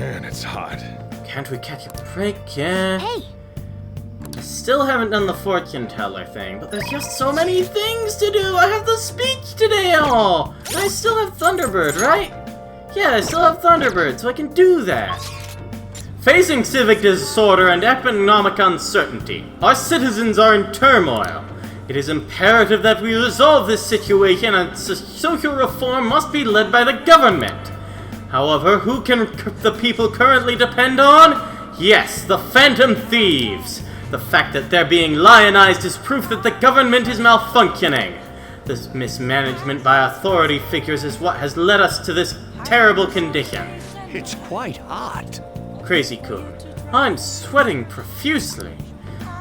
man, it's hot. Can't we catch a break? Yeah. Hey! I still haven't done the fortune teller thing, but there's just so many things to do. I have the speech today and all. And I still have Thunderbird, right? Yeah, I still have Thunderbird, so I can do that. Facing civic disorder and economic uncertainty, our citizens are in turmoil. It is imperative that we resolve this situation, and social reform must be led by the government. However, who can the people currently depend on? Yes, the Phantom Thieves. The fact that they're being lionized is proof that the government is malfunctioning. This mismanagement by authority figures is what has led us to this terrible condition. It's quite hot. Crazy-kun, I'm sweating profusely.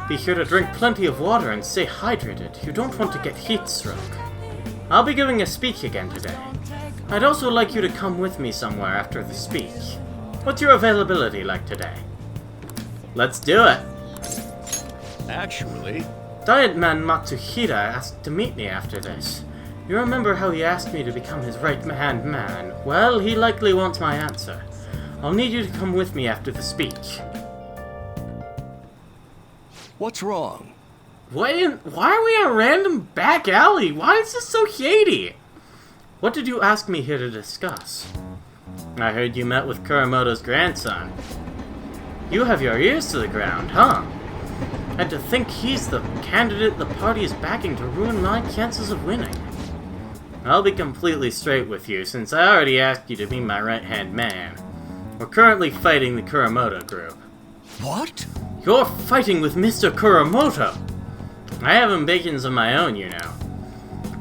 Be sure to drink plenty of water and stay hydrated. You don't want to get heat stroke. I'll be giving a speech again today. I'd also like you to come with me somewhere after the speech. What's your availability like today? Let's do it. Actually, Diet Man Matsuhira asked to meet me after this. You remember how he asked me to become his right-hand man? Well, he likely wants my answer. I'll need you to come with me after the speech. what's wrong? Why are we in a random back alley? Why is this so shady? What did you ask me here to discuss? I heard you met with Kuramoto's grandson. You have your ears to the ground, huh? And to think he's the candidate the party is backing to ruin my chances of winning. I'll be completely straight with you, since I already asked you to be my right-hand man. We're currently fighting the Kuramoto group. What? You're fighting with Mr. Kuramoto! I have ambitions of my own, you know.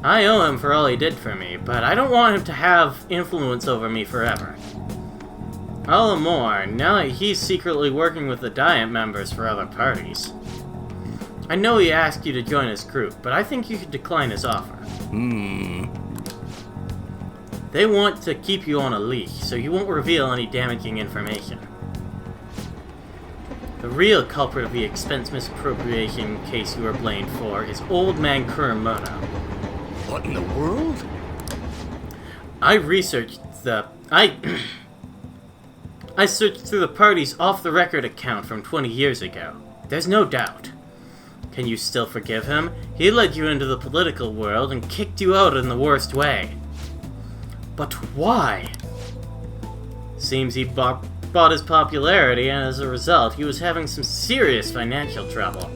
I owe him for all he did for me, but I don't want him to have influence over me forever. All the more, now that he's secretly working with the Diet members for other parties. I know he asked you to join his group, but I think you should decline his offer. They want to keep you on a leash, so you won't reveal any damaging information. The real culprit of the expense misappropriation case you are blamed for is Old Man Kuramoto. What in the world? I searched through the party's off-the-record account from 20 years ago. There's no doubt. Can you still forgive him? He led you into the political world and kicked you out in the worst way. But why? Seems he bought his popularity, and as a result, he was having some serious financial trouble.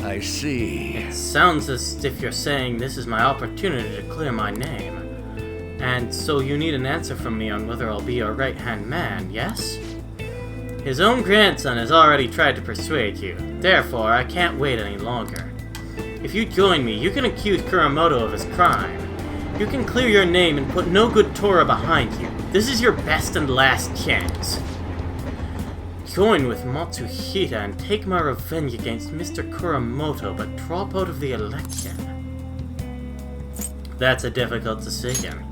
I see. It sounds as if you're saying this is my opportunity to clear my name. And so you need an answer from me on whether I'll be your right-hand man, yes? His own grandson has already tried to persuade you. Therefore, I can't wait any longer. If you join me, you can accuse Kuramoto of his crime. You can clear your name and put no good Torah behind you. This is your best and last chance. Join with Matsuhita and take my revenge against Mr. Kuramoto, but drop out of the election. That's a difficult decision,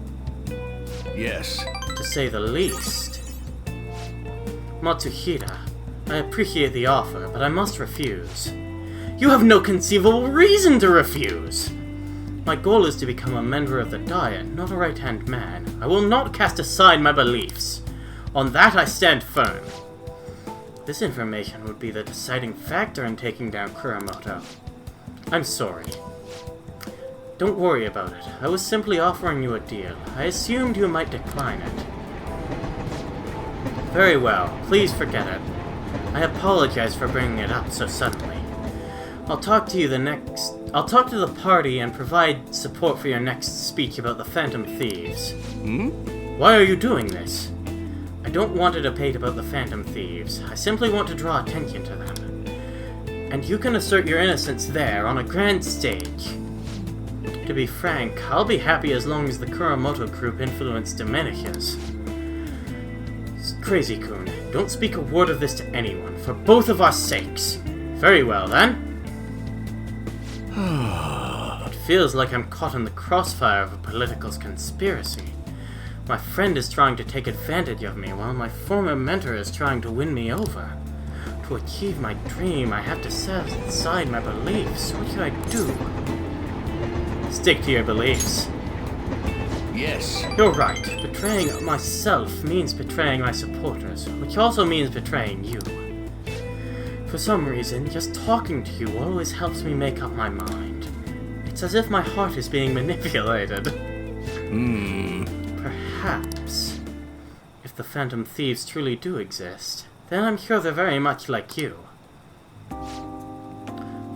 Yes. to say the least. Matsuhita, I appreciate the offer, but I must refuse. You have no conceivable reason to refuse! My goal is to become a member of the Diet, not a right-hand man. I will not cast aside my beliefs. On that I stand firm. This information would be the deciding factor in taking down Kuramoto. I'm sorry. Don't worry about it. I was simply offering you a deal. I assumed you might decline it. Very well. Please forget it. I apologize for bringing it up so suddenly. I'll talk to the party and provide support for your next speech about the Phantom Thieves. Why are you doing this? I don't want a debate about the Phantom Thieves. I simply want to draw attention to them. And you can assert your innocence there, on a grand stage. To be frank, I'll be happy as long as the Kuramoto group influence diminishes. Crazy-kun, don't speak a word of this to anyone, for both of our sakes. Very well, then. It feels like I'm caught in the crossfire of a political conspiracy. My friend is trying to take advantage of me, while my former mentor is trying to win me over. To achieve my dream, I have to set aside my beliefs. What should I do? Stick to your beliefs. Yes. You're right. Betraying myself means betraying my supporters, which also means betraying you. For some reason, just talking to you always helps me make up my mind. It's as if my heart is being manipulated. Perhaps, if the Phantom Thieves truly do exist, then I'm sure they're very much like you.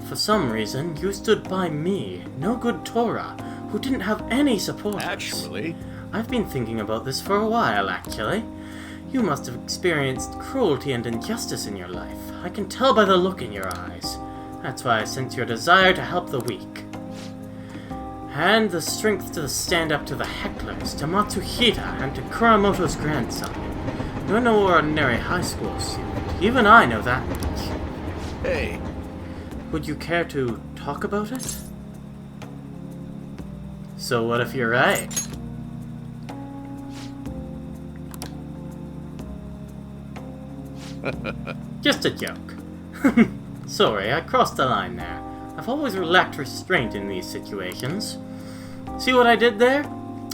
For some reason, you stood by me, no good Tora, who didn't have any support. Actually, I've been thinking about this for a while, actually. You must have experienced cruelty and injustice in your life. I can tell by the look in your eyes. That's why I sense your desire to help the weak. And the strength to stand up to the hecklers, to Matsuhita, and to Kuramoto's grandson. You're no ordinary high school student. Even I know that much. hey, Would you care to talk about it? So what if you're right? Just a joke. Sorry, I crossed the line there. I've always lacked restraint in these situations. See what I did there?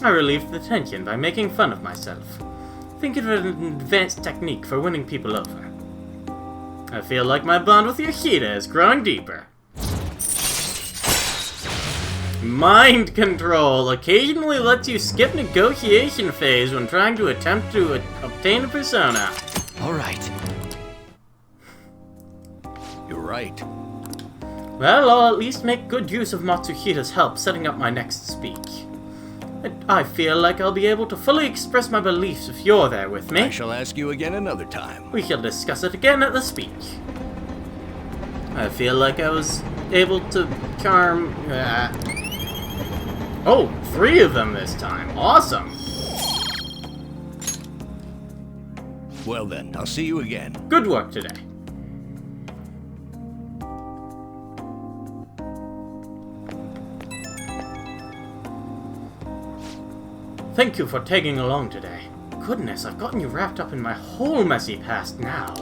I relieved the tension by making fun of myself. Think of it as an advanced technique for winning people over. I feel like my bond with Yoshida is growing deeper. Mind control occasionally lets you skip negotiation phase when trying to attempt to obtain a persona. all right. You're right. Well, I'll at least make good use of Matsuhita's help setting up my next speech. I feel like I'll be able to fully express my beliefs if you're there with I me. shall ask you again another time. We shall discuss it again at the speech. I feel like I was able to charm... Oh, 3 of them this time. Awesome. Well then, I'll see you again. Good work today. Thank you for tagging along today. Goodness, I've gotten you wrapped up in my whole messy past now.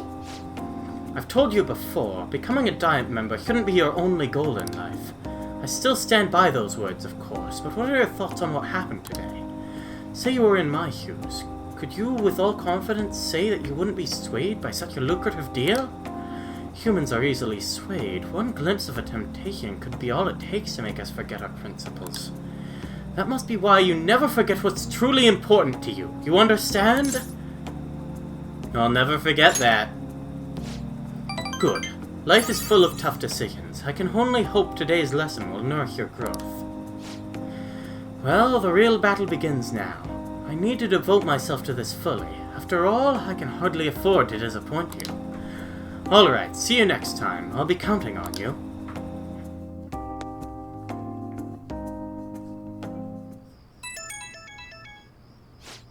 I've told you before, becoming a Diet member shouldn't be your only goal in life. I still stand by those words, of course, but what are your thoughts on what happened today? Say you were in my shoes. Could you, with all confidence, say that you wouldn't be swayed by such a lucrative deal? Humans are easily swayed. One glimpse of a temptation could be all it takes to make us forget our principles. That must be why you never forget what's truly important to you. You understand? I'll never forget that. Good. Life is full of tough decisions. I can only hope today's lesson will nourish your growth. Well, the real battle begins now. I need to devote myself to this fully. After all, I can hardly afford to disappoint you. Alright, see you next time. I'll be counting on you.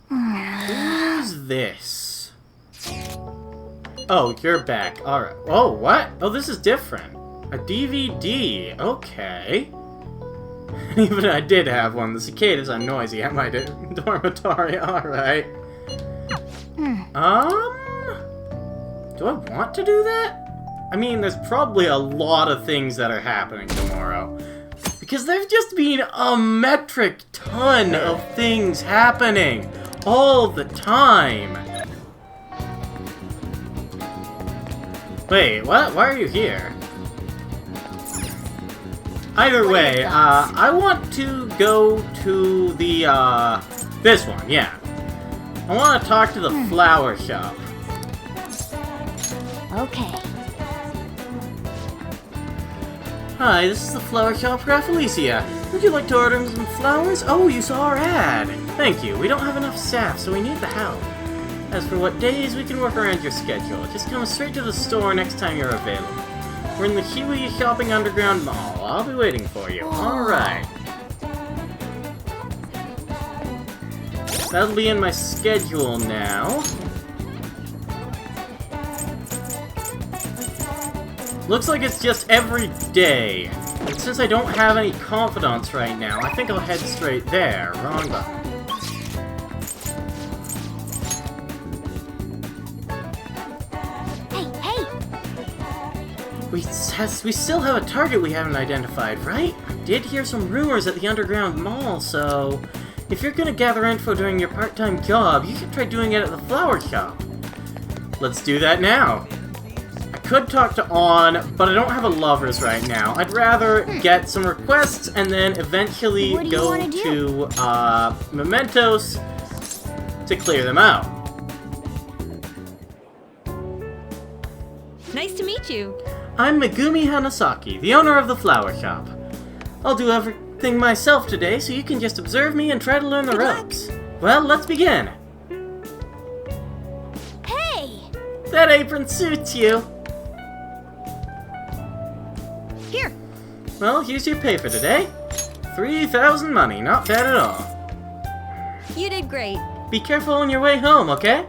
Who's this? Oh, you're back. Alright. Oh, what? Oh, this is different. A DVD. Okay. Even I did have one. The cicadas are noisy at my dormitory. Alright. Do I want to do that? I mean, there's probably a lot of things that are happening tomorrow. Because there's just been a metric ton of things happening. All the time. Wait, what? Why are you here? Either way, I want to go to the, this one, yeah. I want to talk to the flower shop. Okay. Hi, this is the flower shop for Felicia. Would you like to order some flowers? Oh, you saw our ad. Thank you. We don't have enough staff, so we need the help. As for what days, we can work around your schedule. Just come straight to the store next time you're available. We're in the Kiwi Shopping Underground Mall. I'll be waiting for you. Alright. That'll be in my schedule now. Looks like it's just every day. And since I don't have any confidants right now, I think I'll head straight there. Wrong button. Hey! We still have a target we haven't identified, right? I did hear some rumors at the Underground Mall, so... If you're gonna gather info during your part-time job, you should try doing it at the flower shop. Let's do that now. I could talk to On, but I don't have a lovers right now. I'd rather get some requests and then eventually go to Mementos to clear them out. Nice to meet you. I'm Megumi Hanasaki, the owner of the flower shop. I'll do everything myself today, so you can just observe me and try to learn the ropes. Well, let's begin. Hey! That apron suits you. Here. Well, here's your pay for today. 3,000 money, not bad at all. You did great. Be careful on your way home, okay?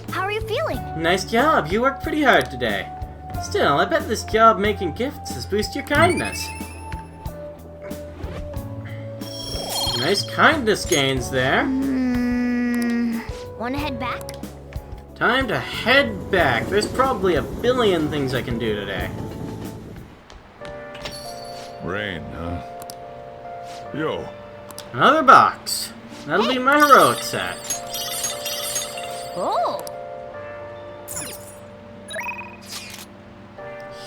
How are you feeling? Nice job, you worked pretty hard today. Still, I bet this job making gifts has boosted your kindness. Nice kindness gains there. Wanna head back? Time to head back. There's probably a billion things I can do today. Rain, huh? Yo. Another box. That'll be my heroic set. Oh!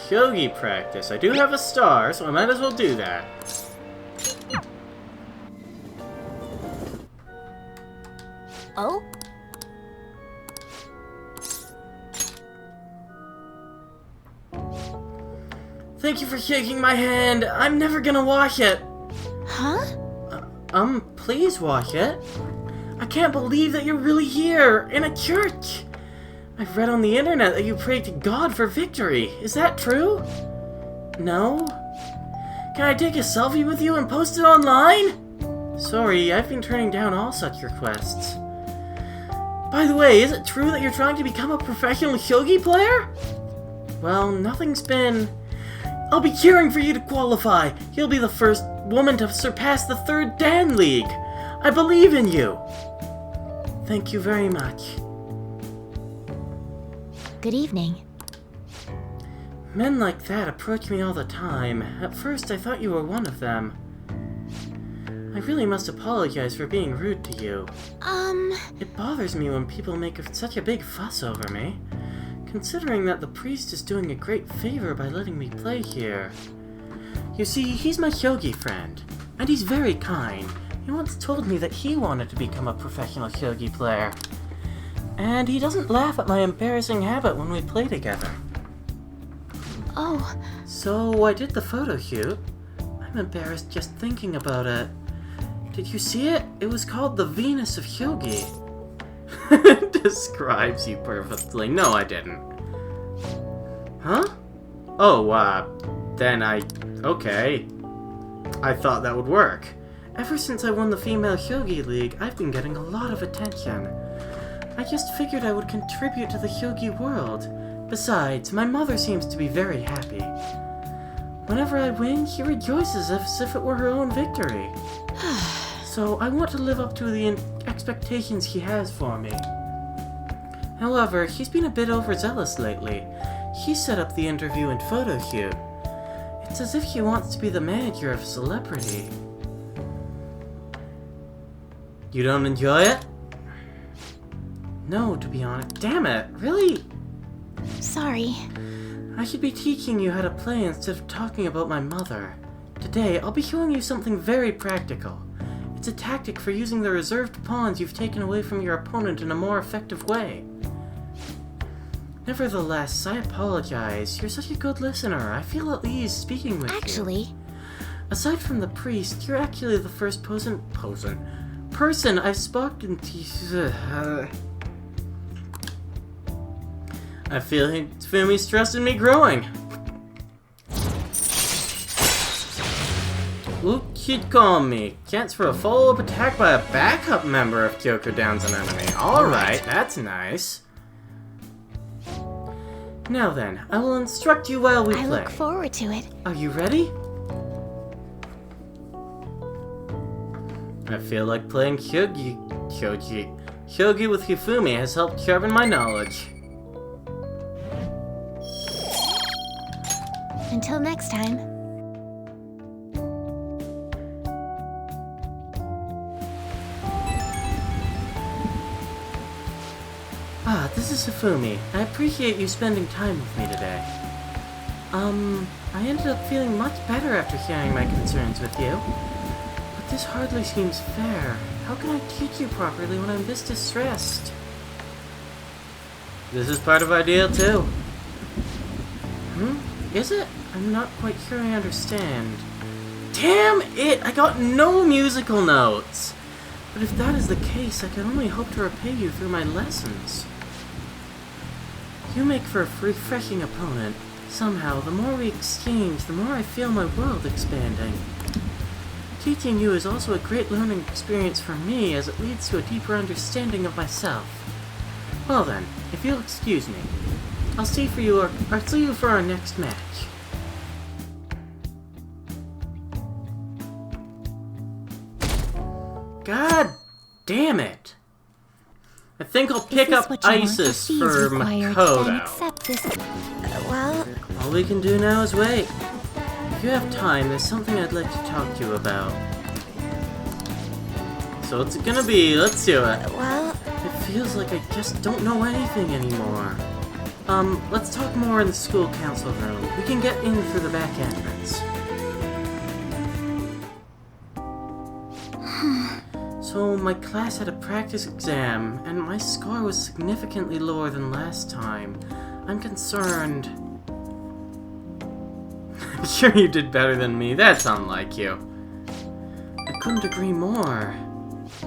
Shogi practice. I do have a star, so I might as well do that. Oh? Thank you for shaking my hand. I'm never gonna wash it. Huh? Please wash it. I can't believe that you're really here, in a church. I've read on the internet that you prayed to God for victory. Is that true? No? Can I take a selfie with you and post it online? Sorry, I've been turning down all such requests. By the way, is it true that you're trying to become a professional shogi player? Well, nothing's been... I'll be cheering for you to qualify. You'll be the first woman to surpass the 3rd Dan League. I believe in you. Thank you very much. Good evening. Men like that approach me all the time. At first, I thought you were one of them. I really must apologize for being rude to you. It bothers me when people make such a big fuss over me, considering that the priest is doing a great favor by letting me play here. You see, he's my shogi friend, and he's very kind. He once told me that he wanted to become a professional shogi player. And he doesn't laugh at my embarrassing habit when we play together. Oh. So I did the photo shoot. I'm embarrassed just thinking about it. Did you see it? It was called the Venus of Shogi. Describes you perfectly. No, I didn't. Huh? Oh, then okay. I thought that would work. Ever since I won the Female Shogi League, I've been getting a lot of attention. I just figured I would contribute to the shogi world. Besides, my mother seems to be very happy. Whenever I win, she rejoices as if it were her own victory. So I want to live up to the expectations she has for me. However, she's been a bit overzealous lately. She set up the interview and photo shoot. It's as if she wants to be the manager of a celebrity. You don't enjoy it? No, to be honest. Damn it, really? Sorry. I should be teaching you how to play instead of talking about my mother. Today, I'll be showing you something very practical. It's a tactic for using the reserved pawns you've taken away from your opponent in a more effective way. Nevertheless, I apologize. You're such a good listener. I feel at ease speaking with you. Actually... Aside from the priest, you're actually the first person I've spoken to. I feel Hifumi's trust in me growing. Who should call me? Chance for a follow-up attack by a backup member if Kyoko downs an enemy. Alright, that's nice. Now then, I will instruct you while we play. I look forward to it. Are you ready? I feel like playing Shogi with Hifumi has helped sharpen my knowledge. Until next time. This is Hifumi. I appreciate you spending time with me today. I ended up feeling much better after sharing my concerns with you. But this hardly seems fair. How can I teach you properly when I'm this distressed? This is part of our deal, too. Is it? I'm not quite sure I understand. Damn it! I got no musical notes! But if that is the case, I can only hope to repay you through my lessons. You make for a refreshing opponent. Somehow, the more we exchange, the more I feel my world expanding. Teaching you is also a great learning experience for me, as it leads to a deeper understanding of myself. Well then, if you'll excuse me, I'll see you for our next match. God damn it! I think I'll pick up Isis for Makoto. Accept this. Well, All we can do now is wait. If you have time, there's something I'd like to talk to you about. So it's gonna be, let's do it. well, It feels like I just don't know anything anymore. Let's talk more in the school council room. We can get in through the back entrance. So, my class had a practice exam, and my score was significantly lower than last time. I'm concerned. I'm sure you did better than me. That's unlike you. I couldn't agree more.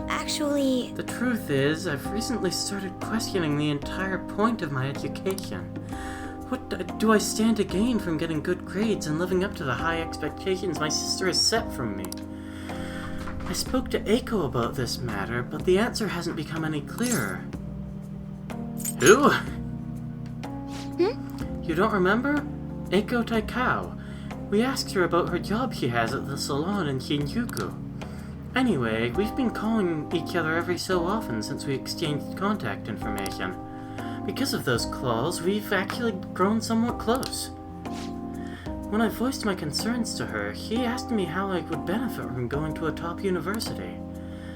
actually, The truth is, I've recently started questioning the entire point of my education. What do I stand to gain from getting good grades and living up to the high expectations my sister has set from me? I spoke to Eiko about this matter, but the answer hasn't become any clearer. Who? You don't remember? Eiko Taikao. We asked her about her job she has at the salon in Shinjuku. Anyway, we've been calling each other every so often since we exchanged contact information. Because of those calls, we've actually grown somewhat close. When I voiced my concerns to her, she asked me how I would benefit from going to a top university.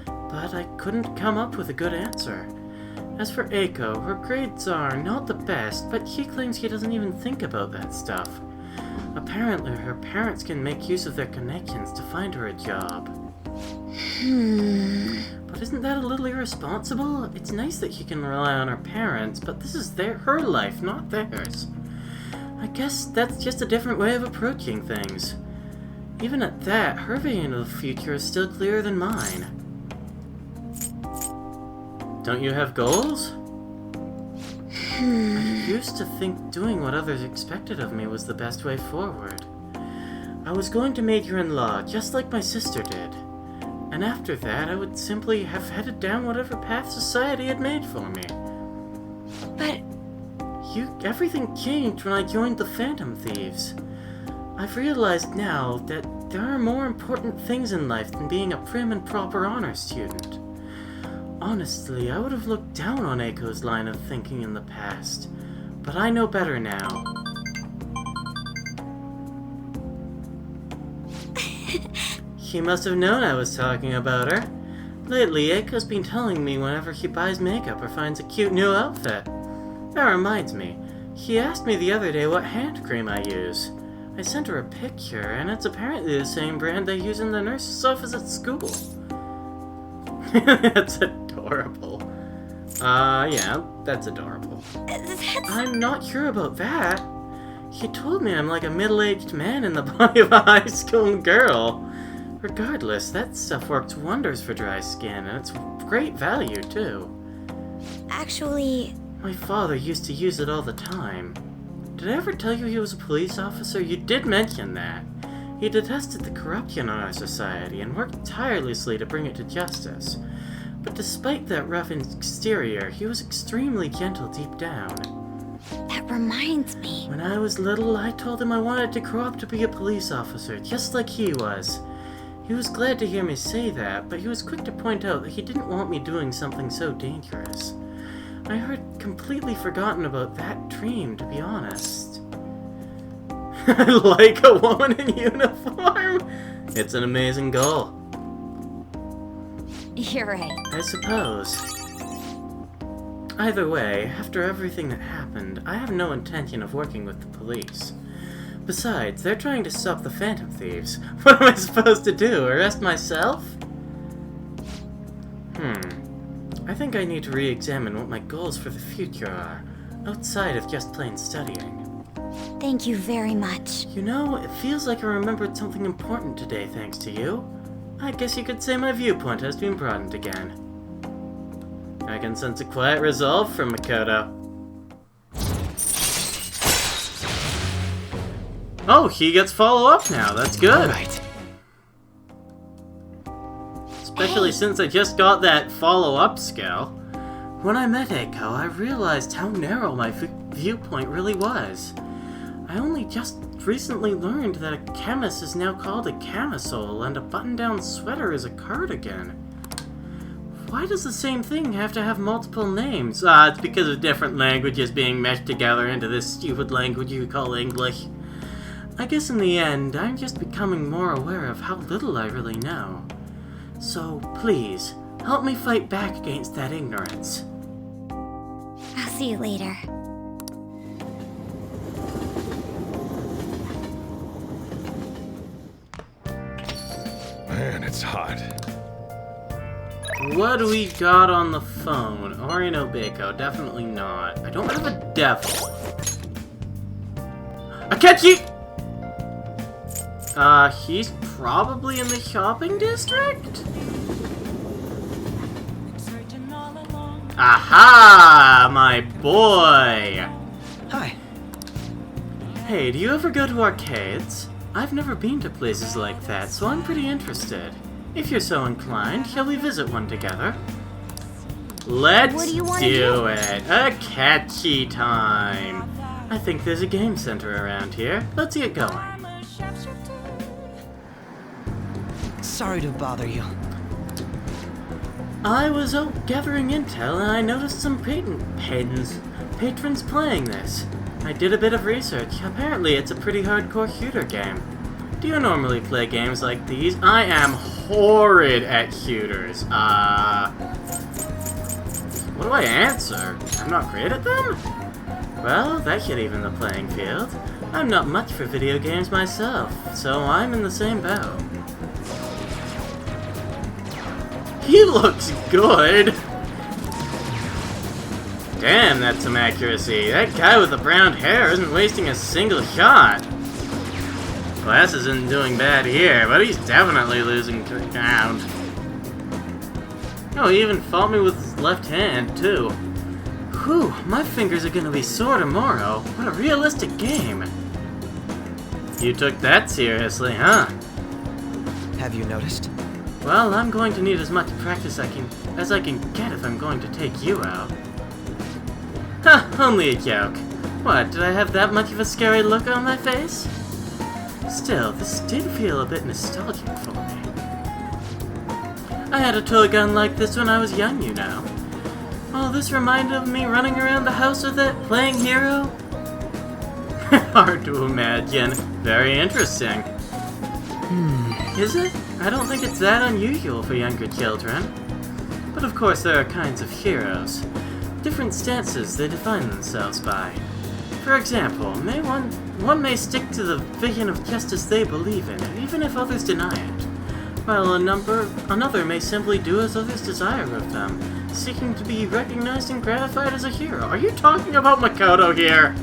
But I couldn't come up with a good answer. As for Eiko, her grades are not the best, but she claims she doesn't even think about that stuff. Apparently, her parents can make use of their connections to find her a job. But isn't that a little irresponsible? It's nice that she can rely on her parents, but this is her life, not theirs. I guess that's just a different way of approaching things. Even at that, her vision of the future is still clearer than mine. Don't you have goals? I used to think doing what others expected of me was the best way forward. I was going to major in law, just like my sister did. And after that, I would simply have headed down whatever path society had made for me. but Everything changed when I joined the Phantom Thieves. I've realized now that there are more important things in life than being a prim and proper honor student. Honestly, I would have looked down on Eiko's line of thinking in the past, but I know better now. She must have known I was talking about her. Lately, Eiko's been telling me whenever she buys makeup or finds a cute new outfit. That reminds me, she asked me the other day what hand cream I use. I sent her a picture, and it's apparently the same brand they use in the nurse's office at school. That's adorable. Yeah, that's adorable. I'm not sure about that. She told me I'm like a middle-aged man in the body of a high school girl. Regardless, that stuff works wonders for dry skin, and it's great value, too. actually, My father used to use it all the time. Did I ever tell you he was a police officer? You did mention that. He detested the corruption in our society and worked tirelessly to bring it to justice. But despite that rough exterior, he was extremely gentle deep down. that reminds me. When I was little, I told him I wanted to grow up to be a police officer, just like he was. He was glad to hear me say that, but he was quick to point out that he didn't want me doing something so dangerous. I had completely forgotten about that dream, to be honest. Like a woman in uniform? It's an amazing goal. You're right. I suppose. Either way, after everything that happened, I have no intention of working with the police. Besides, they're trying to stop the Phantom Thieves. What am I supposed to do? Arrest myself? I think I need to re-examine what my goals for the future are, outside of just plain studying. Thank you very much. You know, it feels like I remembered something important today thanks to you. I guess you could say my viewpoint has been broadened again. I can sense a quiet resolve from Makoto. Oh, he gets follow-up now. That's good. All right. Especially since I just got that follow-up skill. When I met Eiko, I realized how narrow my viewpoint really was. I only just recently learned that a chemist is now called a camisole and a button-down sweater is a cardigan. Why does the same thing have to have multiple names? It's because of different languages being meshed together into this stupid language you call English. I guess in the end, I'm just becoming more aware of how little I really know. So, please, help me fight back against that ignorance. I'll see you later. Man, it's hot. What do we got on the phone? Ori no Beiko, definitely not. I don't have a devil. Akechi! He's probably in the shopping district? Aha! My boy! Hi. Hey, do you ever go to arcades? I've never been to places like that, so I'm pretty interested. If you're so inclined, shall we visit one together? Let's What do you wanna do it! Akechi time! I think there's a game center around here. Let's get going. Sorry to bother you. I was out gathering intel and I noticed some patrons playing this. I did a bit of research. Apparently it's a pretty hardcore shooter game. Do you normally play games like these? I am horrid at shooters. What do I answer? I'm not great at them? Well, that should even the playing field. I'm not much for video games myself, so I'm in the same boat. He looks good! Damn, that's some accuracy. That guy with the brown hair isn't wasting a single shot. Glass isn't doing bad here, but he's definitely losing ground. Oh, he even fought me with his left hand, too. Whew, my fingers are gonna be sore tomorrow. What a realistic game. You took that seriously, huh? Have you noticed? Well, I'm going to need as much practice as I can get if I'm going to take you out. Ha! Only a joke. What, did I have that much of a scary look on my face? Still, this did feel a bit nostalgic for me. I had a toy gun like this when I was young, you know. Oh, this reminded of me running around the house with it, playing hero? Hard to imagine. Very interesting. Is it? I don't think it's that unusual for younger children. But of course there are kinds of heroes. Different stances they define themselves by. For example, one may stick to the vision of justice they believe in, even if others deny it. While another may simply do as others desire of them, seeking to be recognized and gratified as a hero. Are you talking about Makoto here?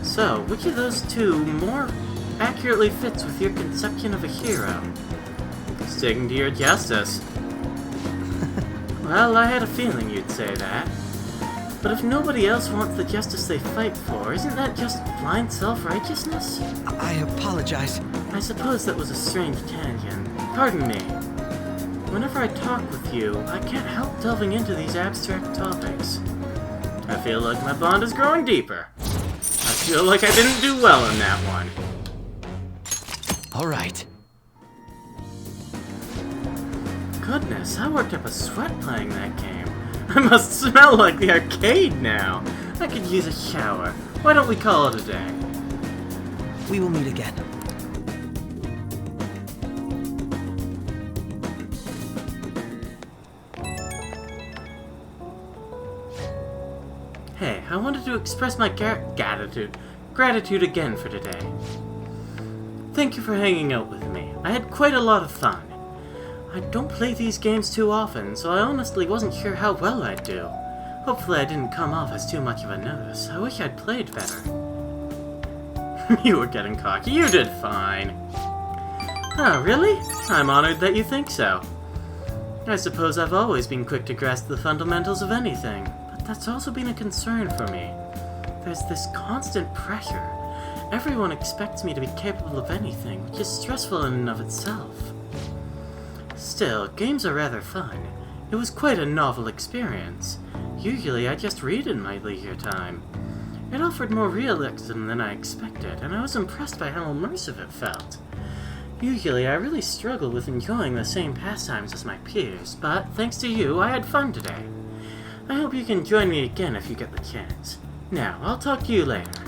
So, which of those two more accurately fits with your conception of a hero? Sticking to your justice. Well, I had a feeling you'd say that. But if nobody else wants the justice they fight for, isn't that just blind self-righteousness? I apologize. I suppose that was a strange tangent. Pardon me. Whenever I talk with you, I can't help delving into these abstract topics. I feel like my bond is growing deeper. I feel like I didn't do well in that one. All right. Goodness, I worked up a sweat playing that game. I must smell like the arcade now. I could use a shower. Why don't we call it a day? We will meet again. Hey, I wanted to express my gratitude again for today. Thank you for hanging out with me. I had quite a lot of fun. I don't play these games too often, so I honestly wasn't sure how well I'd do. Hopefully I didn't come off as too much of a novice. I wish I'd played better. You were getting cocky. You did fine. Oh, really? I'm honored that you think so. I suppose I've always been quick to grasp the fundamentals of anything, but that's also been a concern for me. There's this constant pressure. Everyone expects me to be capable of anything, which is stressful in and of itself. Still, games are rather fun. It was quite a novel experience. Usually I just read in my leisure time. It offered more realism than I expected, and I was impressed by how immersive it felt. Usually I really struggle with enjoying the same pastimes as my peers, but thanks to you, I had fun today. I hope you can join me again if you get the chance. Now, I'll talk to you later.